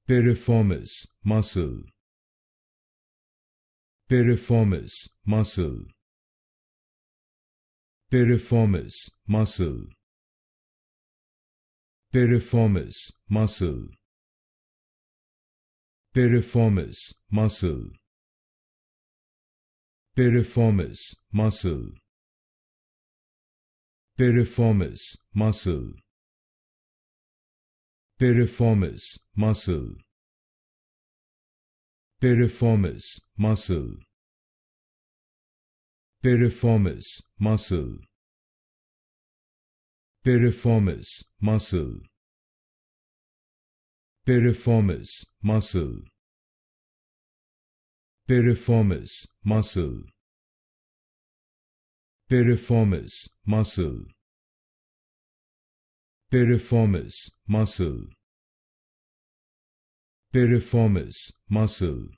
Piriformis Muscle. Piriformis Muscle. Piriformis Muscle. Piriformis Muscle. Piriformis Muscle. Piriformis Muscle. Piriformis Muscle. Piriformis Muscle. Piriformis Muscle. Piriformis Muscle. Piriformis Muscle. Piriformis Muscle. Piriformis Muscle. Piriformis Muscle. Piriformis Muscle. Piriformis Muscle.